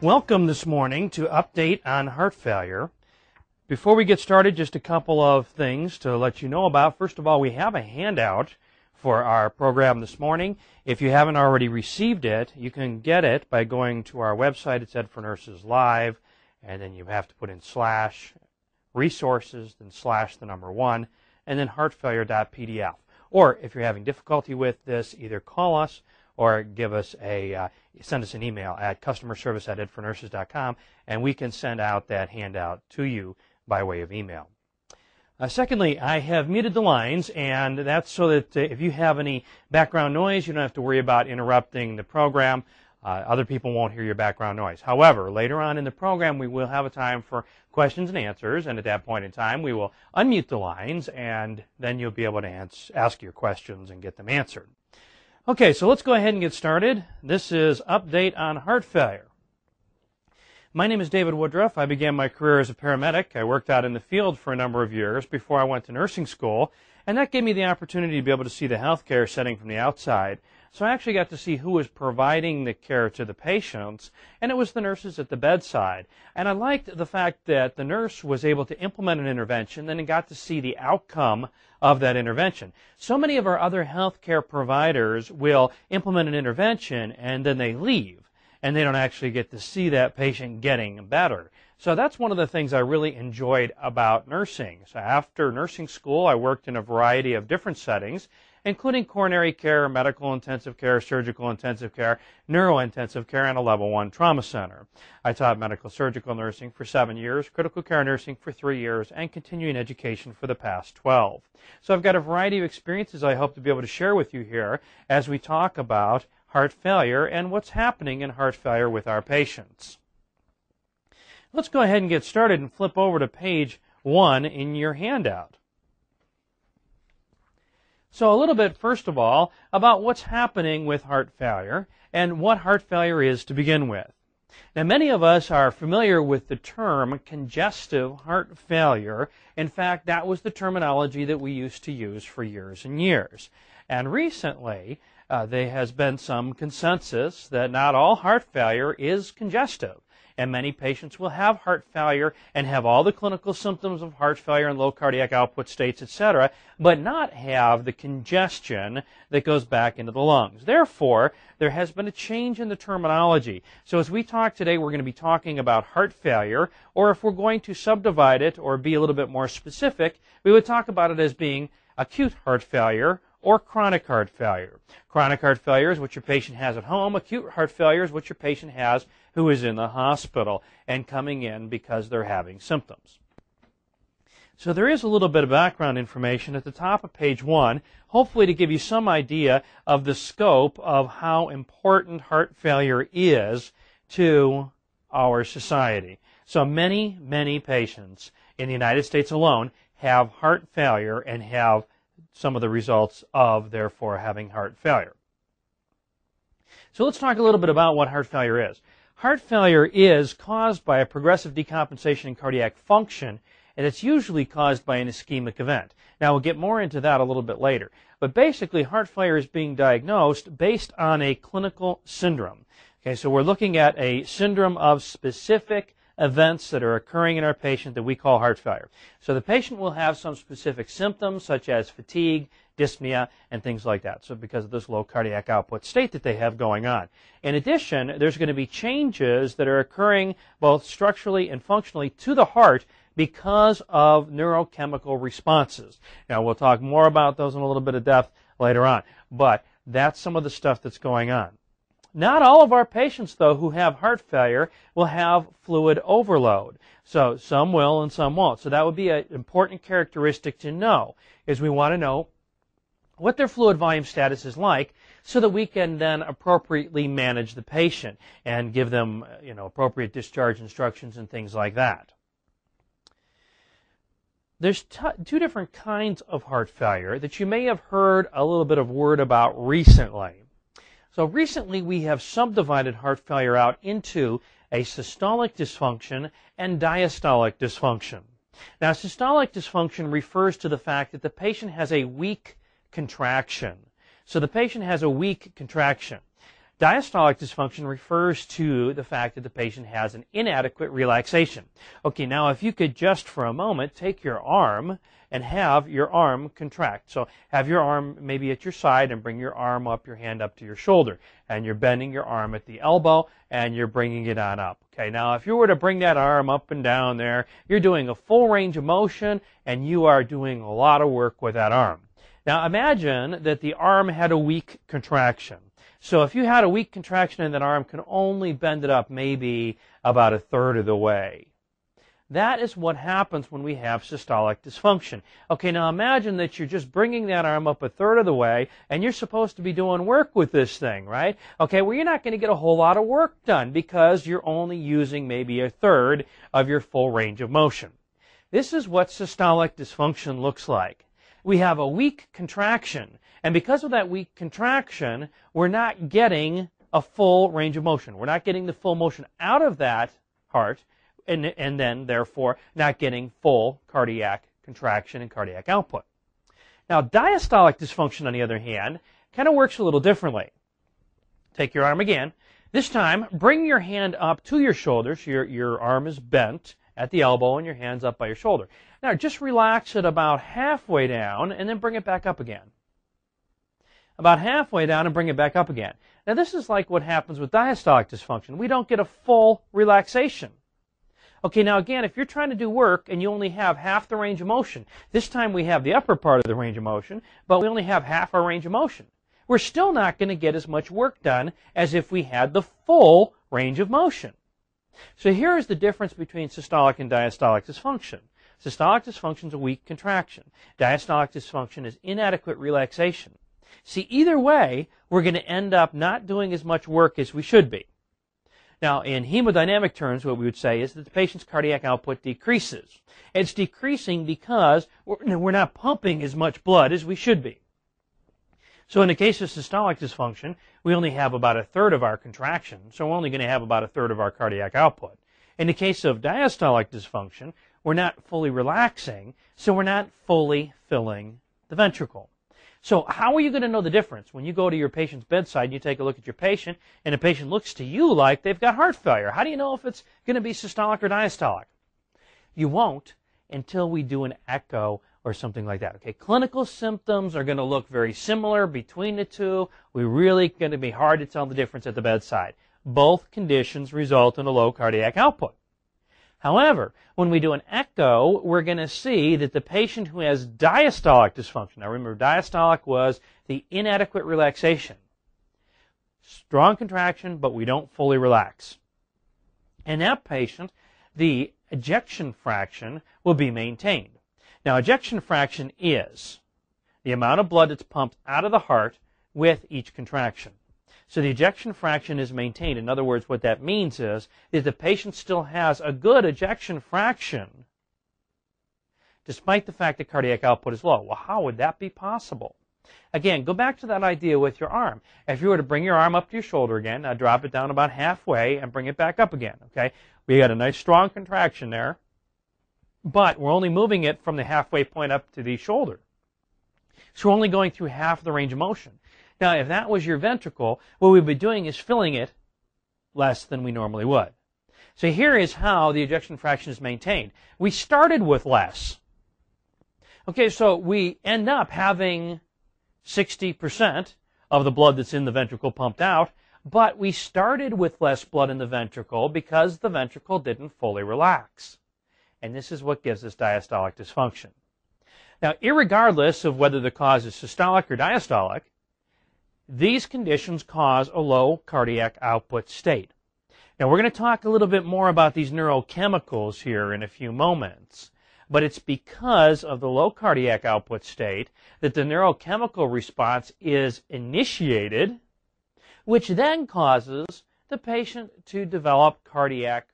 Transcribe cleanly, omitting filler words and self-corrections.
Welcome this morning to Update on Heart Failure. Before we get started, just a couple of things to let you know about. First of all, we have a handout for our program this morning. If you haven't already received it, you can get it by going to our website. It's Ed for Nurses Live, and then you have to put in /resources, then /1, and then heartfailure.pdf. Or if you're having difficulty with this, either call us or give us send us an email at customerservice@edfornurses.com, and we can send out that handout to you by way of email. Secondly, I have muted the lines, and that's so that if you have any background noise, you don't have to worry about interrupting the program. Other people won't hear your background noise. However, later on in the program, we will have a time for questions and answers, and at that point in time, we will unmute the lines, and then you'll be able to ask your questions and get them answered. Okay, so let's go ahead and get started. This is Update on Heart Failure. My name is David Woodruff. I began my career as a paramedic. I worked out in the field for a number of years before I went to nursing school, and that gave me the opportunity to be able to see the healthcare setting from the outside. So I actually got to see who was providing the care to the patients, and it was the nurses at the bedside. And I liked the fact that the nurse was able to implement an intervention, then got to see the outcome of that intervention. So many of our other healthcare providers will implement an intervention and then they leave, and they don't actually get to see that patient getting better. So that's one of the things I really enjoyed about nursing. So after nursing school, I worked in a variety of different settings, including coronary care, medical intensive care, surgical intensive care, neurointensive care, and a level 1 trauma center. I taught medical surgical nursing for 7 years, critical care nursing for 3 years, and continuing education for the past 12. So I've got a variety of experiences I hope to be able to share with you here as we talk about heart failure and what's happening in heart failure with our patients. Let's go ahead and get started and flip over to page 1 in your handout. So a little bit, first of all, about what's happening with heart failure and what heart failure is to begin with. Now, many of us are familiar with the term congestive heart failure. In fact, that was the terminology that we used to use for years and years. And recently, there has been some consensus that not all heart failure is congestive. And many patients will have heart failure and have all the clinical symptoms of heart failure and low cardiac output states, etc., but not have the congestion that goes back into the lungs. Therefore, there has been a change in the terminology. So as we talk today, we're going to be talking about heart failure, or if we're going to subdivide it or be a little bit more specific, we would talk about it as being acute heart failure or chronic heart failure. Chronic heart failure is what your patient has at home. Acute heart failure is what your patient has who is in the hospital and coming in because they're having symptoms. So there is a little bit of background information at the top of page 1, hopefully to give you some idea of the scope of how important heart failure is to our society. So many, many patients in the United States alone have heart failure and have some of the results of, therefore, having heart failure. So let's talk a little bit about what heart failure is. Heart failure is caused by a progressive decompensation in cardiac function, and it's usually caused by an ischemic event. Now, we'll get more into that a little bit later. But basically, heart failure is being diagnosed based on a clinical syndrome. Okay, so we're looking at a syndrome of specific events that are occurring in our patient that we call heart failure. So the patient will have some specific symptoms such as fatigue, dyspnea, and things like that. So because of this low cardiac output state that they have going on. In addition, there's going to be changes that are occurring both structurally and functionally to the heart because of neurochemical responses. Now, we'll talk more about those in a little bit of depth later on, but that's some of the stuff that's going on. Not all of our patients, though, who have heart failure will have fluid overload. So some will and some won't. So that would be an important characteristic to know, is we want to know what their fluid volume status is like so that we can then appropriately manage the patient and give them, appropriate discharge instructions and things like that. There's two different kinds of heart failure that you may have heard a little bit of word about recently. So recently we have subdivided heart failure out into a systolic dysfunction and diastolic dysfunction. Now, systolic dysfunction refers to the fact that the patient has a weak contraction. So the patient has a weak contraction. Diastolic dysfunction refers to the fact that the patient has an inadequate relaxation. Okay, now if you could just for a moment take your arm and have your arm contract. So have your arm maybe at your side and bring your arm up, your hand up to your shoulder. And you're bending your arm at the elbow and you're bringing it on up. Okay, now if you were to bring that arm up and down there, you're doing a full range of motion and you are doing a lot of work with that arm. Now imagine that the arm had a weak contraction. So if you had a weak contraction and that arm can only bend it up maybe about a third of the way. That is what happens when we have systolic dysfunction. Okay, now imagine that you're just bringing that arm up a third of the way and you're supposed to be doing work with this thing, right? Okay, well you're not going to get a whole lot of work done because you're only using maybe a third of your full range of motion. This is what systolic dysfunction looks like. We have a weak contraction, and because of that weak contraction, we're not getting a full range of motion. We're not getting the full motion out of that heart, and then, therefore, not getting full cardiac contraction and cardiac output. Now, diastolic dysfunction, on the other hand, kind of works a little differently. Take your arm again. This time, bring your hand up to your shoulder, so your arm is bent at the elbow and your hand's up by your shoulder. Now, just relax it about halfway down and then bring it back up again. About halfway down and bring it back up again. Now, this is like what happens with diastolic dysfunction. We don't get a full relaxation. Okay, now again, if you're trying to do work and you only have half the range of motion, this time we have the upper part of the range of motion, but we only have half our range of motion. We're still not going to get as much work done as if we had the full range of motion. So here is the difference between systolic and diastolic dysfunction. Systolic dysfunction is a weak contraction. Diastolic dysfunction is inadequate relaxation. See, either way, we're going to end up not doing as much work as we should be. Now, in hemodynamic terms, what we would say is that the patient's cardiac output decreases. It's decreasing because we're not pumping as much blood as we should be. So in the case of systolic dysfunction, we only have about a third of our contraction, so we're only going to have about a third of our cardiac output. In the case of diastolic dysfunction, we're not fully relaxing, so we're not fully filling the ventricle. So how are you going to know the difference when you go to your patient's bedside and you take a look at your patient and the patient looks to you like they've got heart failure? How do you know if it's going to be systolic or diastolic? You won't until we do an echo or something like that. Okay, clinical symptoms are going to look very similar between the two. We're really going to be hard to tell the difference at the bedside. Both conditions result in a low cardiac output. However, when we do an echo, we're going to see that the patient who has diastolic dysfunction, now remember diastolic was the inadequate relaxation. Strong contraction, but we don't fully relax. In that patient, the ejection fraction will be maintained. Now, ejection fraction is the amount of blood that's pumped out of the heart with each contraction. So the ejection fraction is maintained. In other words, what that means is that the patient still has a good ejection fraction despite the fact that cardiac output is low. Well, how would that be possible? Again, go back to that idea with your arm. If you were to bring your arm up to your shoulder again, now drop it down about halfway and bring it back up again, okay? We got a nice strong contraction there, but we're only moving it from the halfway point up to the shoulder. So we're only going through half the range of motion. Now, if that was your ventricle, what we'd be doing is filling it less than we normally would. So here is how the ejection fraction is maintained. We started with less. Okay, so we end up having 60% of the blood that's in the ventricle pumped out, but we started with less blood in the ventricle because the ventricle didn't fully relax. And this is what gives us diastolic dysfunction. Now, irregardless of whether the cause is systolic or diastolic, these conditions cause a low cardiac output state. Now, we're going to talk a little bit more about these neurochemicals here in a few moments, but it's because of the low cardiac output state that the neurochemical response is initiated, which then causes the patient to develop cardiac